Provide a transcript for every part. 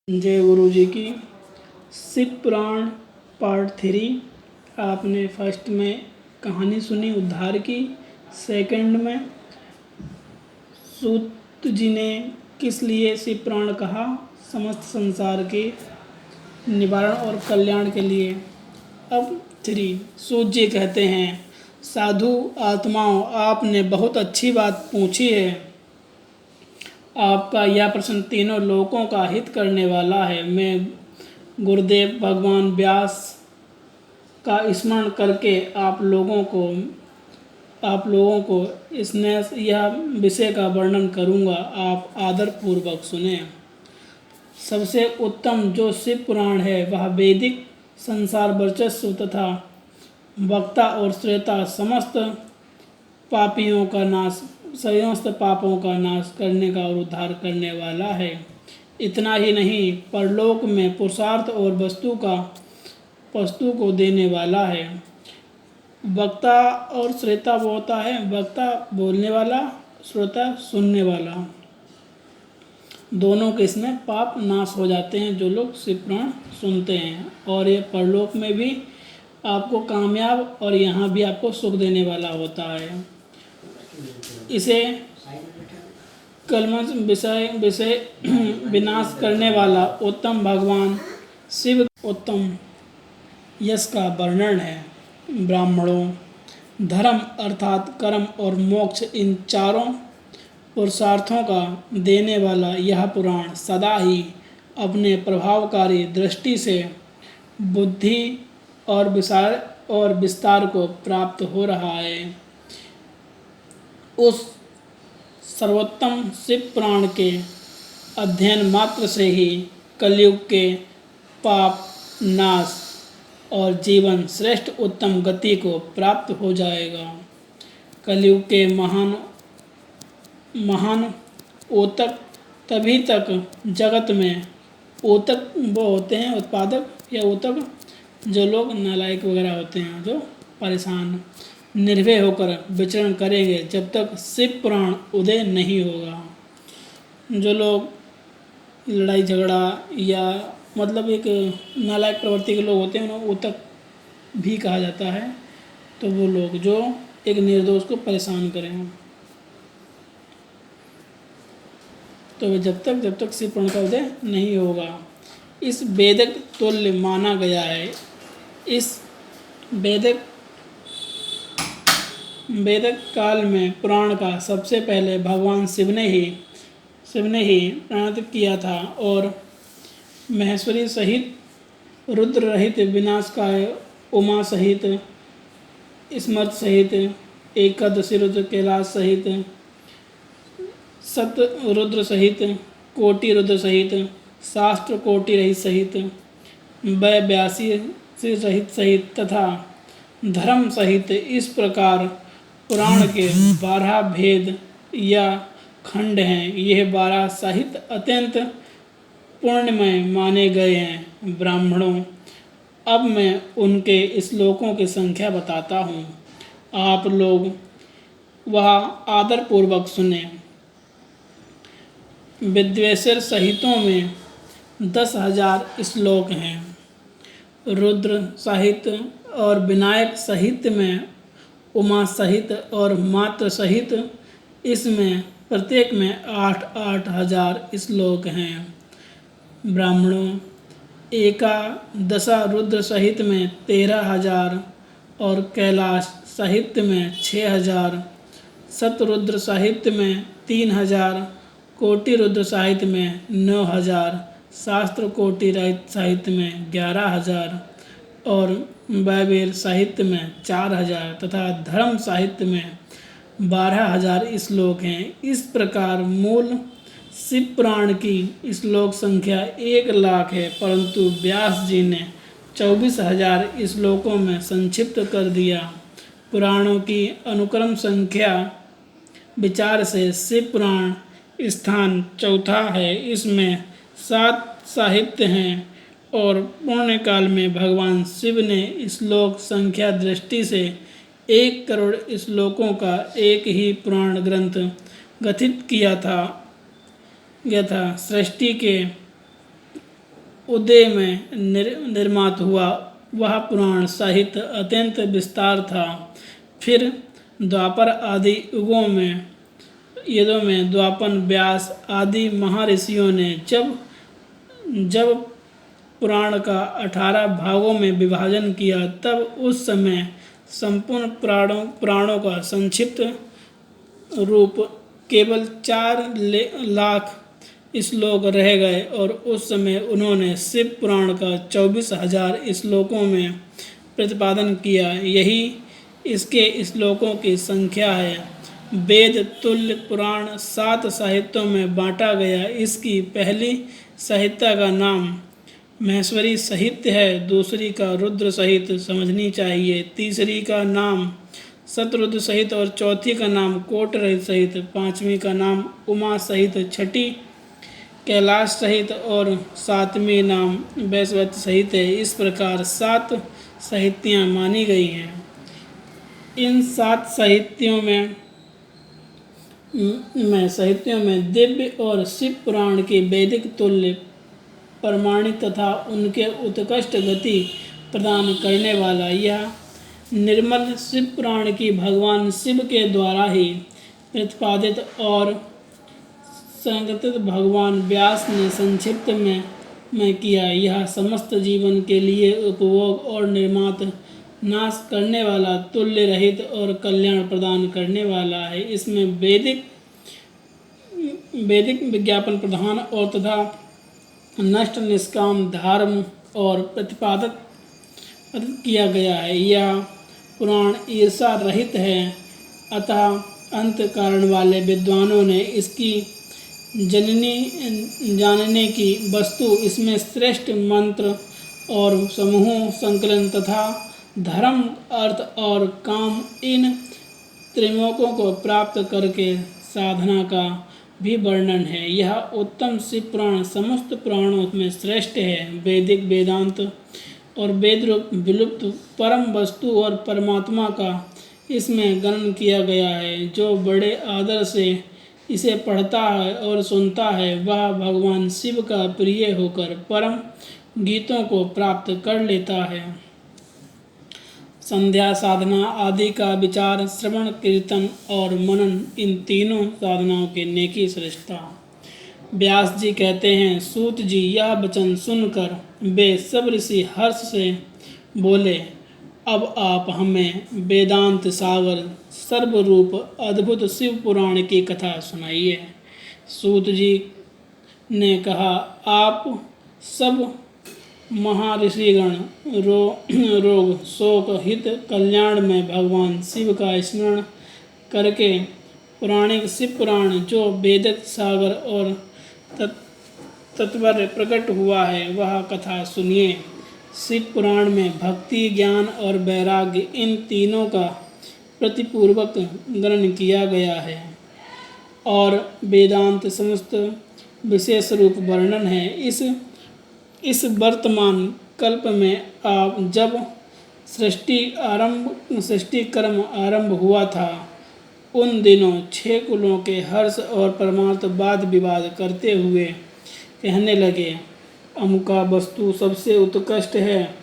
जय गुरु जी की। शिव पुराण पार्ट 3। आपने फर्स्ट में कहानी सुनी उद्धार की, सेकंड में सूत जी ने किस लिए शिव पुराण कहा, समस्त संसार के निवारण और कल्याण के लिए। अब 3 सूत जी कहते हैं, साधु आत्माओं, आपने बहुत अच्छी बात पूछी है। आपका यह प्रश्न तीनों लोकों का हित करने वाला है। मैं गुरुदेव भगवान व्यास का स्मरण करके आप लोगों को स्नेह यह विषय का वर्णन करूंगा। आप आदर पूर्वक सुने। सबसे उत्तम जो शिव पुराण है वह वैदिक संसार वर्चस्व तथा वक्ता और श्रोता समस्त पापों का नाश करने का और उद्धार करने वाला है। इतना ही नहीं, परलोक में पुरुषार्थ और वस्तु को देने वाला है। वक्ता और श्रोता वो होता है, वक्ता बोलने वाला, श्रोता सुनने वाला। दोनों के इसमें पाप नाश हो जाते हैं जो लोग शिव पुराण सुनते हैं, और ये परलोक में भी आपको कामयाब और यहाँ भी आपको सुख देने वाला होता है। इसे कलमश विषय विनाश करने वाला उत्तम भगवान शिव उत्तम यश का वर्णन है। ब्राह्मणों, धर्म अर्थात कर्म और मोक्ष, इन चारों पुरुषार्थों का देने वाला यह पुराण सदा ही अपने प्रभावकारी दृष्टि से बुद्धि और विस्तार को प्राप्त हो रहा है। उस सर्वोत्तम शिव पुराण के अध्ययन मात्र से ही कलयुग के पाप नाश और जीवन श्रेष्ठ उत्तम गति को प्राप्त हो जाएगा। कलयुग के महान ओतक तभी तक जगत में, ओतक वो होते हैं उत्पादक या ओतक जो लोग नालायक वगैरह होते हैं, जो परेशान निर्भय होकर विचरण करेंगे जब तक शिव पुराण उदय नहीं होगा। जो लोग लड़ाई झगड़ा या मतलब एक नालायक प्रवृत्ति के लोग होते हैं, उन्हें ओतक भी कहा जाता है। तो वो लोग जो एक निर्दोष को परेशान करें, तो जब तक शिव पुराण का उदय नहीं होगा। इस वेदक तुल्य माना गया है। इस वेदक काल में पुराण का सबसे पहले भगवान शिव ने ही प्रणीत किया था, और महेश्वरी सहित, रुद्र रहित, विनाशकाय उमा सहित, स्मृत सहित, एकादशी रुद्र कैलाश सहित, सत रुद्र सहित, कोटि रुद्र सहित, शास्त्र कोटि रहित सहित, व्यासी सहित तथा धर्म सहित, इस प्रकार पुराण के 12 भेद या खंड हैं। यह 12 साहित्य अत्यंत पुण्यमय माने गए हैं। ब्राह्मणों, अब मैं उनके श्लोकों की संख्या बताता हूँ, आप लोग वह आदर पूर्वक सुने। विद्वेश्वर सहितों में 10,000 श्लोक हैं। रुद्र साहित्य और विनायक साहित्य में, उमा सहित और मात्र सहित, इसमें प्रत्येक में 8,000 श्लोक हैं। ब्राह्मणों, एकादशा रुद्र सहित में 13,000 और कैलाश साहित्य में 6,000, सतरुद्र साहित्य में 3,000, कोटि रुद्र साहित्य में 9,000, शास्त्र कोटि साहित्य में 11,000 और वैवेर साहित्य में 4,000 तथा धर्म साहित्य में 12,000 श्लोक हैं। इस प्रकार मूल शिव पुराण की श्लोक संख्या 1,00,000 है, परंतु व्यास जी ने 24,000 श्लोकों में संक्षिप्त कर दिया। पुराणों की अनुक्रम संख्या विचार से शिव पुराण स्थान चौथा है। इसमें 7 साहित्य हैं, और पुण्य काल में भगवान शिव ने श्लोक संख्या दृष्टि से 1 करोड़ श्लोकों का एक ही पुराण ग्रंथ गठित किया था। सृष्टि के उदय में निर्मात हुआ। वह पुराण साहित्य अत्यंत विस्तार था। फिर द्वापर आदि युगों में द्वापर, व्यास आदि महर्षियों ने जब पुराण का 18 भागों में विभाजन किया, तब उस समय संपूर्ण पुराणों का संक्षिप्त रूप केवल 4 लाख श्लोक रह गए और उस समय उन्होंने शिव पुराण का 24,000 श्लोकों में प्रतिपादन किया। यही इसके श्लोकों की संख्या है। वेद तुल्य पुराण 7 साहित्यों में बांटा गया। इसकी पहली संहिता का नाम महेश्वरी साहित्य है, दूसरी का रुद्र साहित्य समझनी चाहिए, तीसरी का नाम शतरुद्र सहित और चौथी का नाम कोट रहित सहित, पांचवी का नाम उमा सहित, छठी कैलाश सहित और सातवीं नाम वैश्वत सहित है। इस प्रकार 7 साहित्याँ मानी गई हैं। इन 7 साहित्यों में दिव्य और शिव पुराण की वैदिक तुल्य प्रमाणित तथा उनके उत्कृष्ट गति प्रदान करने वाला यह निर्मल शिव पुराण की भगवान शिव के द्वारा ही प्रतिपादित और संगठित भगवान व्यास ने संक्षिप्त में किया। यह समस्त जीवन के लिए उपभोग और निर्मात नाश करने वाला, तुल्य रहित और कल्याण प्रदान करने वाला है। इसमें वैदिक विज्ञापन प्रधान और तथा नष्ट निष्काम धर्म और प्रतिपादित किया गया है। यह पुराण ईर्षा रहित है, अतः अंत कारण वाले विद्वानों ने इसकी जानने की वस्तु, इसमें श्रेष्ठ मंत्र और समूह संकलन तथा धर्म, अर्थ और काम, इन त्रिलोकों को प्राप्त करके साधना का भी वर्णन है। यह उत्तम शिव पुराण समस्त पुराणों में श्रेष्ठ है। वैदिक वेदांत और वेद रूप विलुप्त परम वस्तु और परमात्मा का इसमें वर्णन किया गया है। जो बड़े आदर से इसे पढ़ता है और सुनता है, वह भगवान शिव का प्रिय होकर परम गीतों को प्राप्त कर लेता है। संध्या साधना आदि का विचार, श्रवण, कीर्तन और मनन, इन तीनों साधनाओं के नेकी श्रेष्ठता। व्यास जी कहते हैं, सूत जी यह वचन सुनकर वे सब ऋषि हर्ष से बोले, अब आप हमें वेदांत सागर सर्वरूप अद्भुत शिव पुराण की कथा सुनाइए। सूत जी ने कहा, आप सब महर्षिगण रोग, शोक, हित, कल्याण में भगवान शिव का स्मरण करके पौराणिक शिव पुराण जो वेदिक सागर और तत्पर प्रकट हुआ है, वह कथा सुनिए। शिव पुराण में भक्ति, ज्ञान और वैराग्य, इन तीनों का प्रतिपूर्वक वर्णन किया गया है और वेदांत समस्त विशेष रूप वर्णन है। इस वर्तमान कल्प में आप जब सृष्टि कर्म आरंभ हुआ था, उन दिनों 6 कुलों के हर्ष और परमार्थ वाद विवाद करते हुए कहने लगे, अमुका वस्तु सबसे उत्कृष्ट है,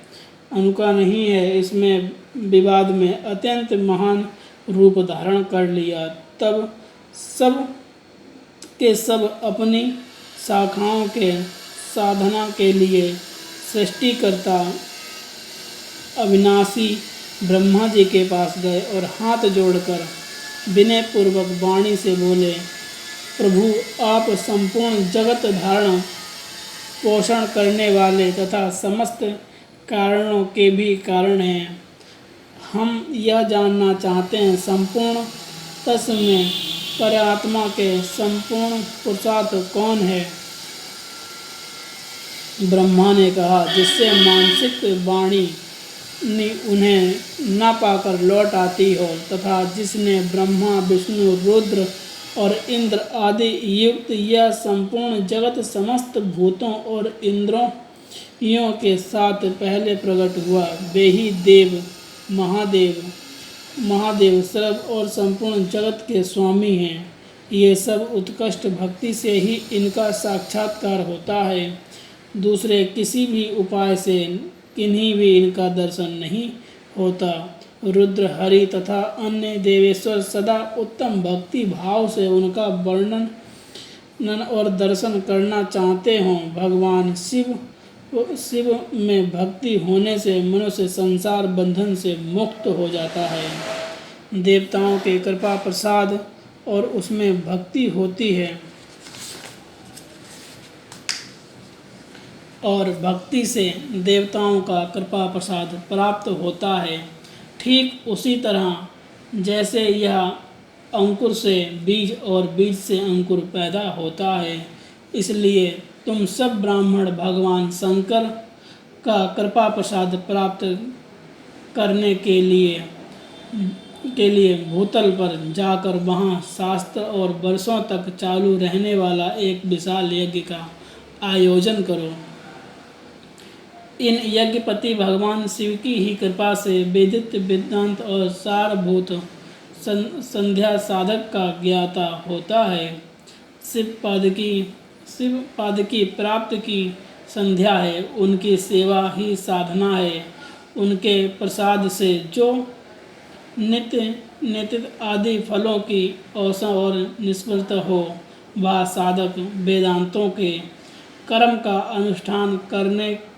अमुका नहीं है। इसमें विवाद में अत्यंत महान रूप धारण कर लिया। तब सब के सब अपनी शाखाओं के साधना के लिए सृष्टिकर्ता अविनाशी ब्रह्मा जी के पास गए और हाथ जोड़कर विनय पूर्वक वाणी से बोले, प्रभु आप संपूर्ण जगत धारण पोषण करने वाले तथा समस्त कारणों के भी कारण हैं। हम यह जानना चाहते हैं, संपूर्ण तत्व में परमात्मा के संपूर्ण पुरुषार्थ कौन है। ब्रह्मा ने कहा, जिससे मानसिक वाणी उन्हें न पाकर लौट आती हो तथा जिसने ब्रह्मा, विष्णु, रुद्र और इंद्र आदि युक्त यह संपूर्ण जगत समस्त भूतों और इंद्रियों के साथ पहले प्रकट हुआ, वे ही देव महादेव सर्व और संपूर्ण जगत के स्वामी हैं। ये सब उत्कृष्ट भक्ति से ही इनका साक्षात्कार होता है। दूसरे किसी भी उपाय से किन्हीं भी इनका दर्शन नहीं होता। रुद्र, हरि तथा अन्य देवेश्वर सदा उत्तम भक्ति भाव से उनका वर्णन और दर्शन करना चाहते हों। भगवान शिव में भक्ति होने से मनुष्य संसार बंधन से मुक्त हो जाता है। देवताओं के कृपा प्रसाद और उसमें भक्ति होती है और भक्ति से देवताओं का कृपा प्रसाद प्राप्त होता है। ठीक उसी तरह जैसे यह अंकुर से बीज और बीज से अंकुर पैदा होता है, इसलिए तुम सब ब्राह्मण भगवान शंकर का कृपा प्रसाद प्राप्त करने के लिए भूतल पर जाकर वहाँ शास्त्र और वर्षों तक चालू रहने वाला एक विशाल यज्ञ का आयोजन करो। इन यज्ञपति भगवान शिव की ही कृपा से वेदित वेदांत और सारभूत संध्या साधक का ज्ञाता होता है। शिव पाद की प्राप्त की संध्या है, उनकी सेवा ही साधना है। उनके प्रसाद से जो नित्य आदि फलों की औषध और निष्फलत हो, वह साधक वेदांतों के कर्म का अनुष्ठान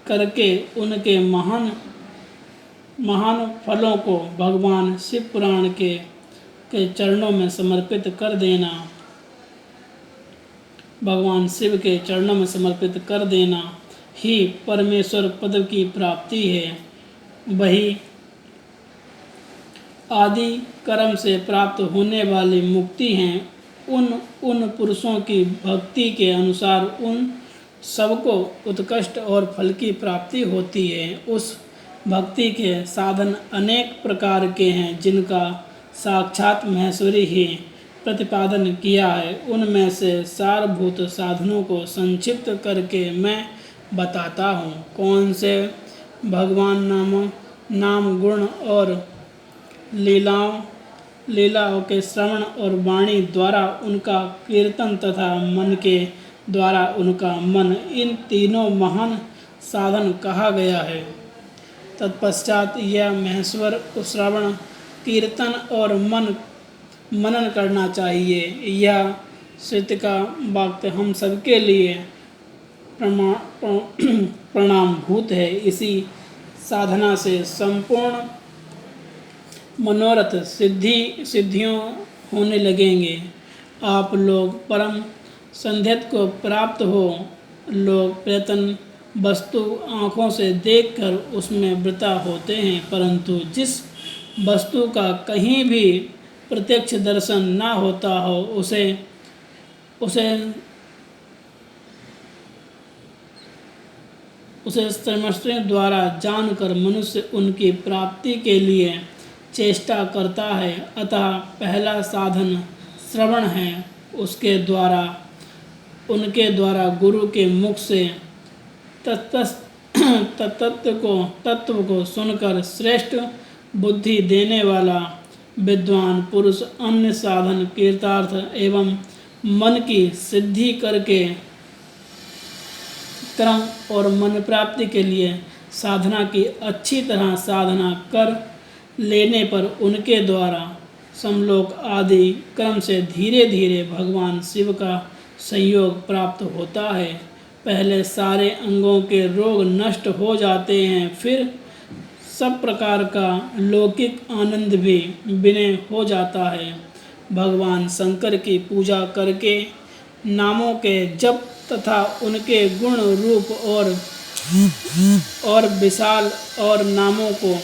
करके उनके महान फलों को भगवान शिव पुराण के चरणों में समर्पित कर देना, भगवान शिव के चरणों में समर्पित कर देना ही परमेश्वर पद की प्राप्ति है। वही आदि कर्म से प्राप्त होने वाली मुक्ति हैं। उन पुरुषों की भक्ति के अनुसार उन सबको उत्कृष्ट और फल की प्राप्ति होती है। उस भक्ति के साधन अनेक प्रकार के हैं, जिनका साक्षात महेश्वरी ही प्रतिपादन किया है। उनमें से सारभूत साधनों को संक्षिप्त करके मैं बताता हूँ। कौन से भगवान नाम गुण और लीलाओं के श्रवण और वाणी द्वारा उनका कीर्तन तथा मन के द्वारा उनका मन, इन तीनों महान साधन कहा गया है। तत्पश्चात यह महेश्वर श्रवण, कीर्तन और मनन करना चाहिए। यह श्रुति का वाक्य हम सबके लिए प्रमाणभूत है। इसी साधना से संपूर्ण मनोरथ सिद्धियों होने लगेंगे। आप लोग परम संध्यत को प्राप्त हो। लोग प्रयत्न वस्तु आँखों से देखकर उसमें वृता होते हैं, परंतु जिस वस्तु का कहीं भी प्रत्यक्ष दर्शन न होता हो, उसे श्रवण द्वारा जानकर मनुष्य उनकी प्राप्ति के लिए चेष्टा करता है। अतः पहला साधन श्रवण है। उनके द्वारा गुरु के मुख से तत्व को सुनकर श्रेष्ठ बुद्धि देने वाला विद्वान पुरुष अन्य साधन कीर्तार्थ एवं मन की सिद्धि करके क्रम और मन प्राप्ति के लिए साधना की अच्छी तरह साधना कर लेने पर उनके द्वारा समलोक आदि क्रम से धीरे धीरे भगवान शिव का संयोग प्राप्त होता है। पहले सारे अंगों के रोग नष्ट हो जाते हैं, फिर सब प्रकार का लौकिक आनंद भी विनय हो जाता है। भगवान शंकर की पूजा करके नामों के जप तथा उनके गुण रूप और विशाल और नामों को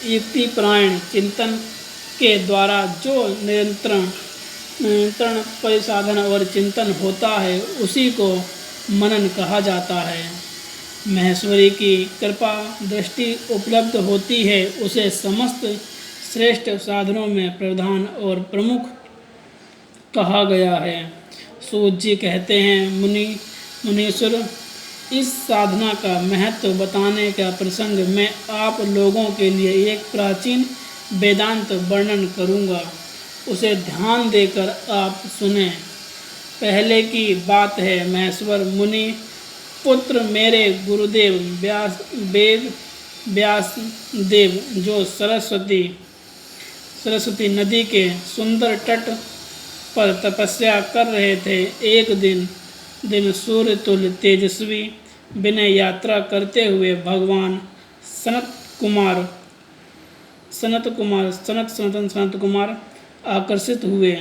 युक्तिपरायण चिंतन के द्वारा जो निरंतर परिसाधन और चिंतन होता है, उसी को मनन कहा जाता है। महेश्वरी की कृपा दृष्टि उपलब्ध होती है, उसे समस्त श्रेष्ठ साधनों में प्रधान और प्रमुख कहा गया है। सूत जी कहते हैं, मुनीश्वर, इस साधना का महत्व बताने का प्रसंग मैं आप लोगों के लिए एक प्राचीन वेदांत वर्णन करूँगा, उसे ध्यान देकर आप सुने। पहले की बात है, महेश्वर मुनि पुत्र मेरे गुरुदेव व्यास देव जो सरस्वती नदी के सुंदर तट पर तपस्या कर रहे थे, एक दिन सूर्य तुल्य तेजस्वी विनय यात्रा करते हुए भगवान सनत कुमार आकर्षित हुए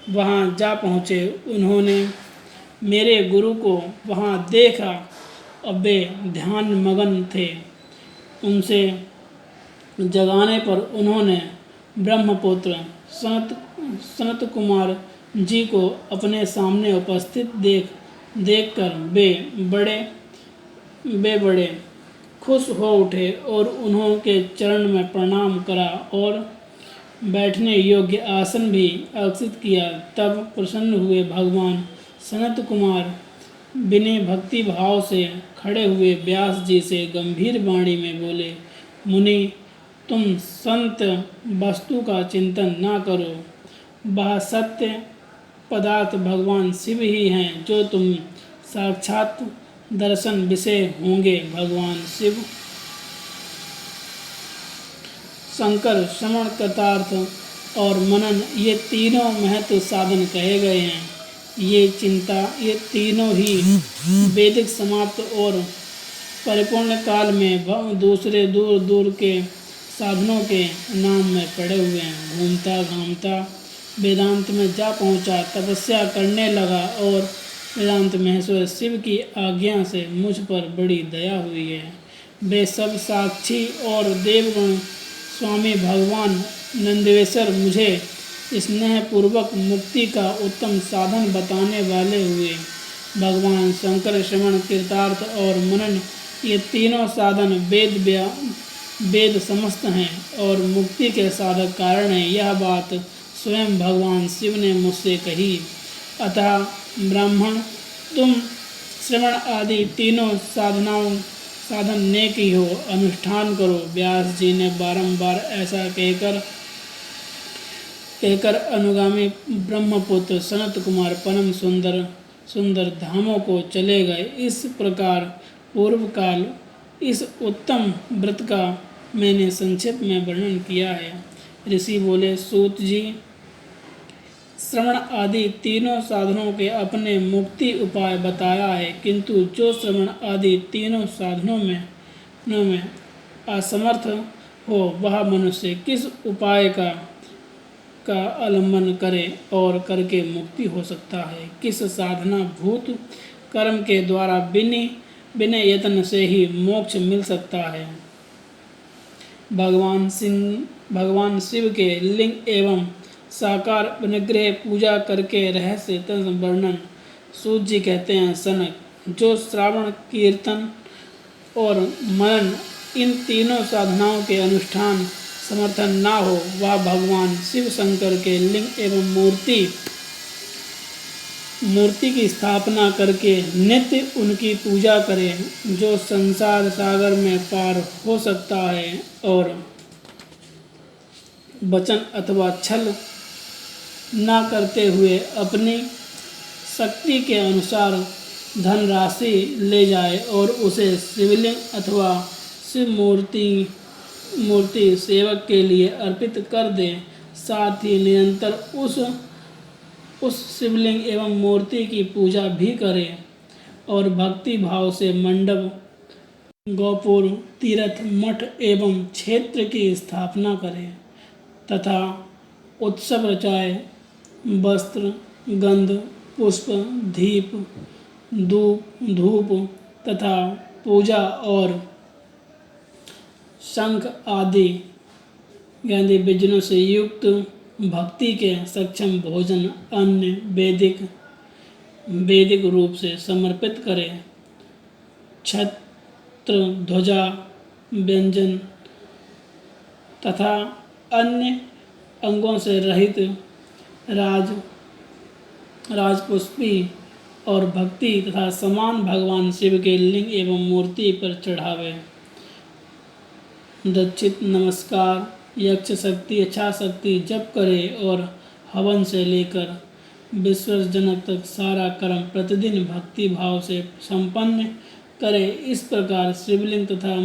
वहाँ जा पहुँचे। उन्होंने मेरे गुरु को वहाँ देखा और वे ध्यान मगन थे। उनसे जगाने पर उन्होंने ब्रह्मपुत्र सनत कुमार जी को अपने सामने उपस्थित देखकर वे बड़े खुश हो उठे और उन्होंने चरण में प्रणाम करा और बैठने योग्य आसन भी आकर्षित किया। तब प्रसन्न हुए भगवान सनत कुमार विनय भक्ति भाव से खड़े हुए व्यास जी से गंभीर वाणी में बोले, मुनि तुम संत वस्तु का चिंतन ना करो, वह सत्य पदार्थ भगवान शिव ही हैं जो तुम साक्षात दर्शन विषय होंगे। भगवान शिव, शंकर, श्रवण, कृतार्थ और मनन ये तीनों महत्व साधन कहे गए हैं। ये तीनों ही वैदिक समाप्त और परिपूर्ण काल में दूसरे दूर दूर के साधनों के नाम में पड़े हुए हैं। घूमता घामता वेदांत में जा पहुंचा, तपस्या करने लगा और वेदांत महेश्वर शिव की आज्ञा से मुझ पर बड़ी दया हुई है। वे सब साक्षी और देवगण स्वामी भगवान नंदेश्वर मुझे स्नेहपूर्वक मुक्ति का उत्तम साधन बताने वाले हुए। भगवान शंकर श्रवण, कृतार्थ और मनन ये तीनों साधन वेद समस्त हैं और मुक्ति के साधक कारण हैं। यह बात स्वयं भगवान शिव ने मुझसे कही। अतः ब्राह्मण तुम श्रवण आदि तीनों साधन नेक ही हो, अनुष्ठान करो। व्यास जी ने बारंबार ऐसा कहकर अनुगामी ब्रह्मपुत्र सनत कुमार परम सुंदर धामों को चले गए। इस प्रकार पूर्व काल इस उत्तम व्रत का मैंने संक्षेप में वर्णन किया है। ऋषि बोले, सूत जी, श्रवण आदि तीनों साधनों के अपने मुक्ति उपाय बताया है, किंतु जो श्रवण आदि तीनों साधनों में असमर्थ हो वह मनुष्य किस उपाय का अवलंबन करे और करके मुक्ति हो सकता है? किस साधना भूत कर्म के द्वारा बिना यत्न से ही मोक्ष मिल सकता है? भगवान शिव के लिंग एवं साकार अनुग्रह पूजा करके रहस्य वर्णन। सूत जी कहते हैं, सनक, जो श्रावण, कीर्तन और मनन इन तीनों साधनाओं के अनुष्ठान समर्थन ना हो वह भगवान शिव शंकर के लिंग एवं मूर्ति की स्थापना करके नित्य उनकी पूजा करे। जो संसार सागर में पार हो सकता है और वचन अथवा छल ना करते हुए अपनी शक्ति के अनुसार धनराशि ले जाए और उसे शिवलिंग अथवा शिव मूर्ति सेवक के लिए अर्पित कर दे, साथ ही निरंतर उस शिवलिंग एवं मूर्ति की पूजा भी करे और भक्ति भाव से मंडप, गौपुर, तीर्थ, मठ एवं क्षेत्र की स्थापना करे तथा उत्सव रचाए। वस्त्र, गंध, पुष्प, दीप, धूप तथा पूजा और शंख आदि व्यंजनों से युक्त भक्ति के सक्षम भोजन अन्य वैदिक रूप से समर्पित करे। छत्र, ध्वजा, व्यंजन तथा अन्य अंगों से रहित राजपुष्पी और भक्ति तथा समान भगवान शिव के लिंग एवं मूर्ति पर चढ़ावे। दक्षित, नमस्कार, यक्ष शक्ति, इच्छा शक्ति जप करे और हवन से लेकर विसर्जन तक सारा कर्म प्रतिदिन भक्ति भाव से संपन्न करे। इस प्रकार शिवलिंग तथा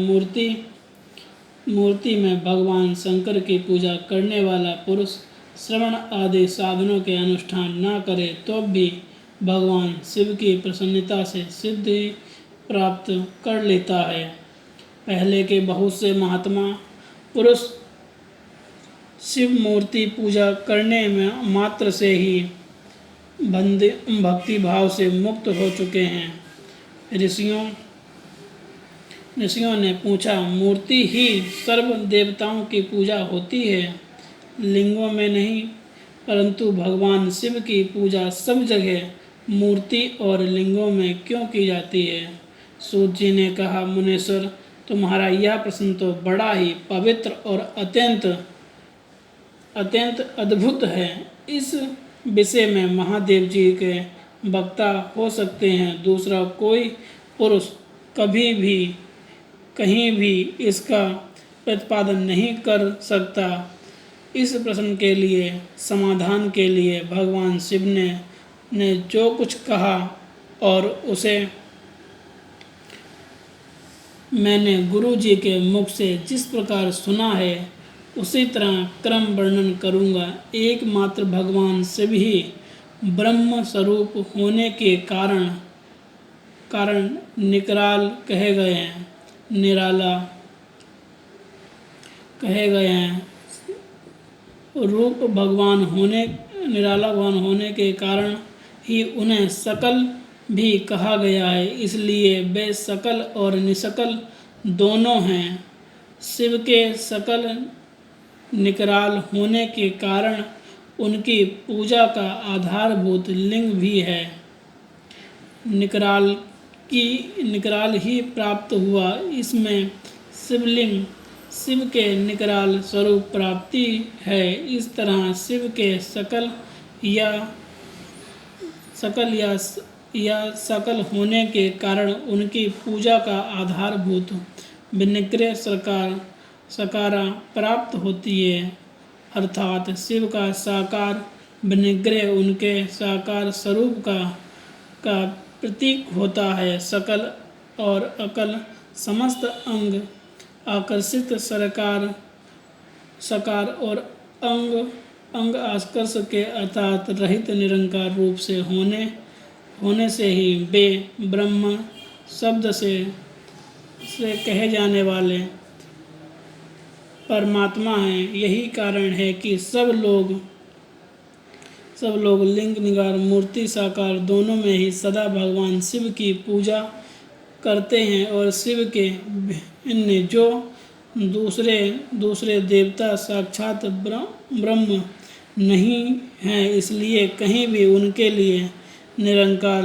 मूर्ति में भगवान शंकर की पूजा करने वाला पुरुष श्रवण आदि साधनों के अनुष्ठान न करे तो भी भगवान शिव की प्रसन्नता से सिद्धि प्राप्त कर लेता है। पहले के बहुत से महात्मा पुरुष शिव मूर्ति पूजा करने में मात्र से ही भक्ति भाव से मुक्त हो चुके हैं। ऋषियों ने पूछा, मूर्ति ही सर्व देवताओं की पूजा होती है, लिंगों में नहीं, परंतु भगवान शिव की पूजा सब जगह मूर्ति और लिंगों में क्यों की जाती है? सूत जी ने कहा, मुनीश्वर, तुम्हारा यह प्रश्न तो बड़ा ही पवित्र और अत्यंत अद्भुत है। इस विषय में महादेव जी के वक्ता हो सकते हैं, दूसरा कोई पुरुष कभी भी कहीं भी इसका प्रतिपादन नहीं कर सकता। इस प्रश्न के लिए समाधान के लिए भगवान शिव ने जो कुछ कहा और उसे मैंने गुरु जी के मुख से जिस प्रकार सुना है उसी तरह क्रम वर्णन करूँगा। एकमात्र भगवान शिव ही ब्रह्म स्वरूप होने के कारण निकराल कहे गए हैं, निराला कहे गए हैं। निराला भगवान होने के कारण ही उन्हें सकल भी कहा गया है, इसलिए वे सकल और निसकल दोनों हैं। शिव के सकल निकराल होने के कारण उनकी पूजा का आधारभूत लिंग भी है। निकराल ही प्राप्त हुआ, इसमें शिवलिंग शिव के निकराल स्वरूप प्राप्ति है। इस तरह शिव के सकल होने के कारण उनकी पूजा का आधारभूत विनिग्रह सकारा प्राप्त होती है, अर्थात शिव का साकार विनिग्रह उनके साकार स्वरूप का प्रतीक होता है। सकल और अकल समस्त अंग आकर्षित सकार और अंग आकर्ष के अर्थात रहित निरंकार रूप से होने से ही वे ब्रह्म शब्द से कहे जाने वाले परमात्मा हैं। यही कारण है कि सब लोग लिंग निगार मूर्ति साकार दोनों में ही सदा भगवान शिव की पूजा करते हैं और शिव के भिन्न जो दूसरे देवता साक्षात ब्रह्म नहीं हैं, इसलिए कहीं भी उनके लिए निरंकार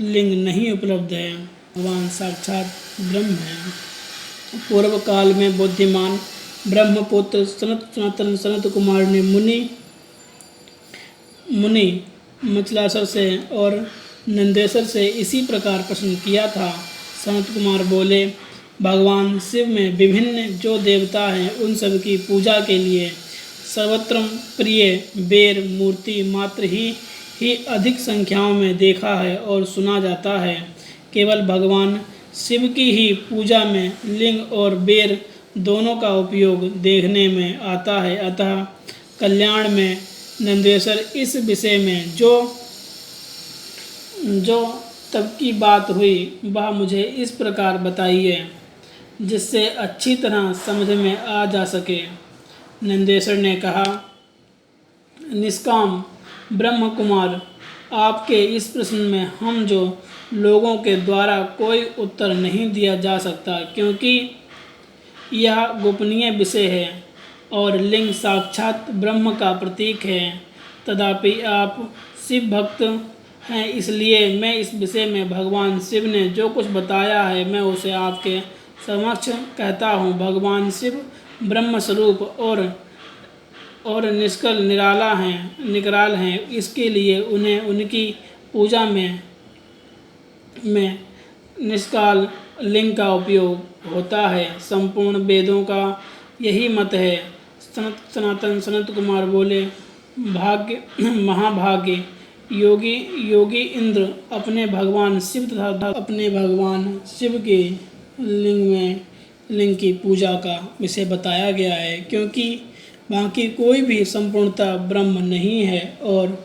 लिंग नहीं उपलब्ध है। भगवान साक्षात ब्रह्म है। पूर्व काल में बुद्धिमान ब्रह्मपुत्र सनत कुमार ने मुनि मिथिलासुर से और नंदेश्वर से इसी प्रकार प्रश्न किया था। सनत कुमार बोले, भगवान शिव में विभिन्न जो देवता हैं उन सब की पूजा के लिए सर्वत्र प्रिय बेर मूर्ति मात्र ही अधिक संख्याओं में देखा है और सुना जाता है। केवल भगवान शिव की ही पूजा में लिंग और बेर दोनों का उपयोग देखने में आता है। अतः कल्याण में नंदेश्वर इस विषय में जो तब की बात हुई वह मुझे इस प्रकार बताइए जिससे अच्छी तरह समझ में आ जा सके। नंदेश्वर ने कहा, निष्काम ब्रह्म कुमार, आपके इस प्रश्न में हम जो लोगों के द्वारा कोई उत्तर नहीं दिया जा सकता, क्योंकि यह गोपनीय विषय है और लिंग साक्षात ब्रह्म का प्रतीक है। तथापि आप शिव भक्त हैं, इसलिए मैं इस विषय में भगवान शिव ने जो कुछ बताया है मैं उसे आपके समक्ष कहता हूँ। भगवान शिव ब्रह्म स्वरूप और निकराल हैं, इसके लिए उन्हें उनकी पूजा में निष्काल लिंग का उपयोग होता है। संपूर्ण वेदों का यही मत है। सनत कुमार बोले, महाभाग्य योगी योगी इंद्र अपने भगवान शिव तथा अपने भगवान शिव के लिंग की पूजा का विषय बताया गया है, क्योंकि बाकी कोई भी संपूर्णतः ब्रह्म नहीं है और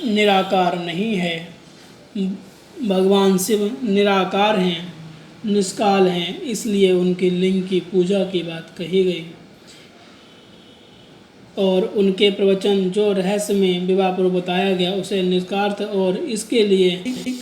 निराकार नहीं है। भगवान शिव निराकार हैं, निष्काल हैं, इसलिए उनके लिंग की पूजा की बात कही गई और उनके प्रवचन जो रहस्य में विवाह पूर्व बताया गया उसे निष्कार्थ और इसके लिए